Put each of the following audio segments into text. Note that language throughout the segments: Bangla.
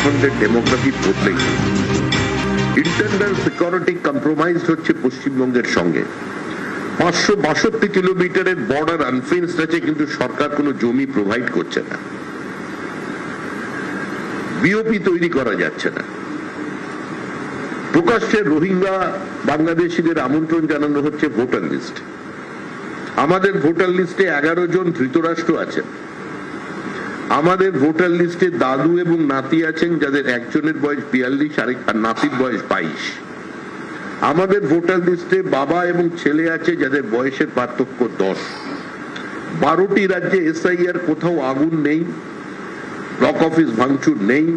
ঝাড়খণ্ডের ডেমোগ্রাফি বদলে গেছে। ইন্টারনাল সিকিউরিটি কম্প্রোমাইজ হচ্ছে পশ্চিমবঙ্গের সঙ্গে। 562 কিলোমিটারের বর্ডার আনফেন্সড আছে, কিন্তু সরকার কোনো জমি প্রোভাইড করছে না। বিওপি তৈরি করা যাচ্ছে না। প্রকাশ্যে রোহিঙ্গা বাংলাদেশিদের আমন্ত্রণ জানানো হচ্ছে ভোটার লিস্ট। আমাদের ভোটার লিস্টে 11 জন ধৃতরাষ্ট্র আছেন। আমাদের ভোটার লিস্টে দাদু এবং নাতি আছেন, যাদের একজনের বয়স 42 আর নাতির বয়স 22। আমাদের ভোটার লিস্টে বাবা এবং ছেলে আছে, যাদের বয়সের পার্থক্য 10। 12টি রাজ্যে এসআইআর কোথাও আগুন নেই, ব্লক অফিস ভাঙচুর নেই,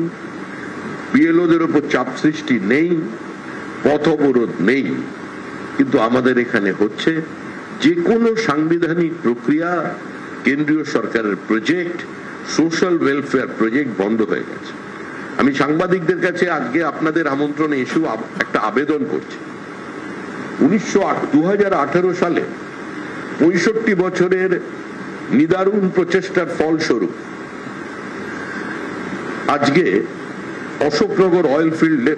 বিএলওদের উপর চাপ সৃষ্টি নেই, পথ অবরোধ নেই। কিন্তু আমাদের এখানে হচ্ছে। যে কোনো সাংবিধানিক প্রক্রিয়া, কেন্দ্রীয় সরকারের প্রজেক্ট, সোশ্যাল ওয়েলফেয়ার প্রজেক্ট বন্ধ হয়ে গেছে। আমি সাংবাদিকদের কাছে আজকে আপনাদের আমন্ত্রণে এসেও একটা আবেদন করছি। 2018 সালে 65 বছরের নিদারুণ প্রচেষ্টার ফলস্বরূপ আজকে অশোকনগর অয়েল ফিল্ডে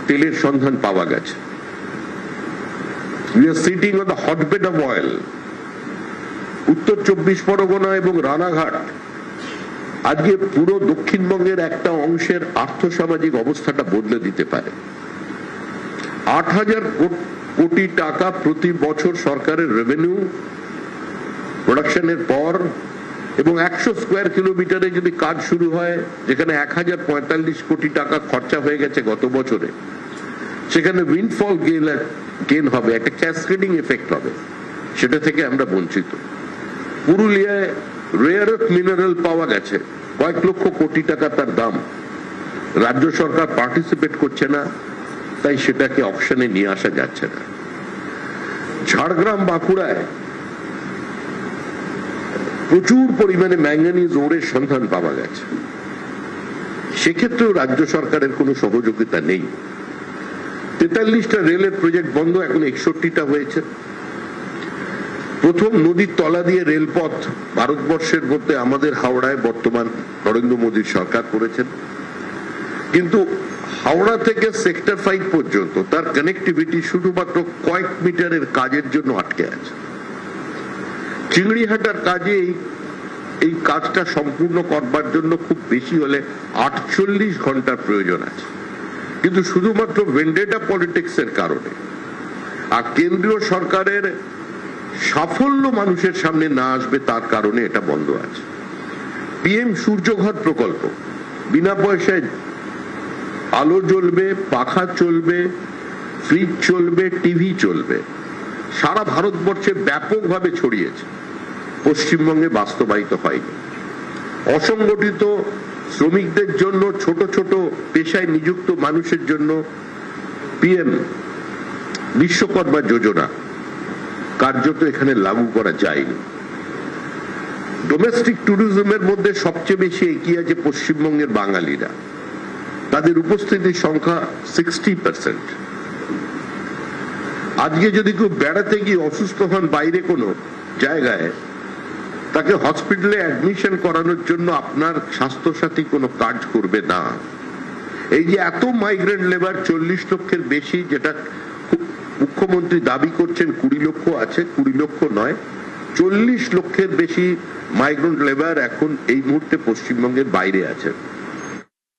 তেলের সন্ধান পাওয়া গেছে। We are sitting on the hotbed of oil. উত্তর 24 পরগনা এবং রানাঘাট আজকে পুরো দক্ষিণবঙ্গের একটা অংশের আর্থসামাজিক অবস্থাটা বদলে দিতে পারে। 8,000 কোটি টাকা প্রতি বছর সরকারের রেভিনিউ প্রোডাকশনের পর, এবং 100 স্কোয়ার কিলোমিটারে যদি কাজ শুরু হয়, যেখানে 1045 কোটি টাকা খরচা হয়ে গেছে গত বছরে, সেখানে উইন্ডফল গেইন হবে, একটা ক্যাসকেডিং এফেক্ট হবে। সেটা থেকে আমরা বঞ্চিত। পুরুলিয়ায় রেয়ার আর্থ মিনারেল পাওয়া গেছে, কয়েক লক্ষ কোটি টাকা তার দাম। রাজ্য সরকার পার্টিসিপেট করছে না, তাই সেটাকে অকশনে নিয়ে আসা যাচ্ছে না। ঝাড়গ্রাম বাঁকুড়ায় প্রচুর পরিমাণে ম্যাঙ্গানিজ ওরের সন্ধান পাওয়া গেছে, সেক্ষেত্রেও রাজ্য সরকারের কোনো সহযোগিতা নেই। 43টা রেলের প্রজেক্ট বন্ধ, এখন 61টা হয়েছে। প্রথম নদীর তলা দিয়ে রেলপথ ভারতবর্ষের মধ্যে আমাদের হাওড়ায় বর্তমান নরেন্দ্র মোদীর সরকার করেছেন, কিন্তু হাওড়া থেকে সেক্টর 5 পর্যন্ত তার কানেক্টিভিটি শুধুমাত্র কয়েক মিটারের কাজের জন্য আটকে আছে। চিংড়িহাটার কাজে এই কাজটা সম্পূর্ণ করবার জন্য খুব বেশি হলে 48 ঘন্টার প্রয়োজন আছে, কিন্তু শুধুমাত্র ভেন্ডেটা পলিটিক্স এর কারণে আর কেন্দ্রীয় সরকারের সাফল্য মানুষের সামনে না আসবে, তার কারণে এটা বন্ধ আছে। পিএম সূর্যঘর প্রকল্প, বিনা পয়সায় আলো জ্বলবে, পাখা চলবে, ফ্রিজ চলবে, টিভি চলবে, সারা ভারতবর্ষে ব্যাপকভাবে ছড়িয়েছে, পশ্চিমবঙ্গে বাস্তবায়িত হয়নি। অসংগঠিত শ্রমিকদের জন্য, ছোট ছোট পেশায় নিযুক্ত মানুষের জন্য পিএম বিশ্বকর্মা যোজনা কার্যত এখানে লাগু করা যায়নি। ডোমেস্টিক ট্যুরিজমের মধ্যে সবচেয়ে বেশি এগিয়ে আছে পশ্চিমবঙ্গের বাঙালিরা, তাদের উপস্থিতির সংখ্যা 60%। আজকে যদি কেউ বেড়াতে গিয়ে অসুস্থ হন বাইরে কোনো জায়গায়, তাকে হসপিটালে অ্যাডমিশন করানোর জন্য আপনার স্বাস্থ্যসাথী কোনো কাজ করবে না। এই যে এত মাইগ্রেন্ট লেবার, 40 লক্ষের বেশি, যেটা মুখ্যমন্ত্রী দাবি করছেন 20 লক্ষ আছে, 20 লক্ষ নয়, 40 লক্ষের বেশি মাইগ্রেন্ট লেবার এখন এই মুহূর্তে পশ্চিমবঙ্গের বাইরে আছে।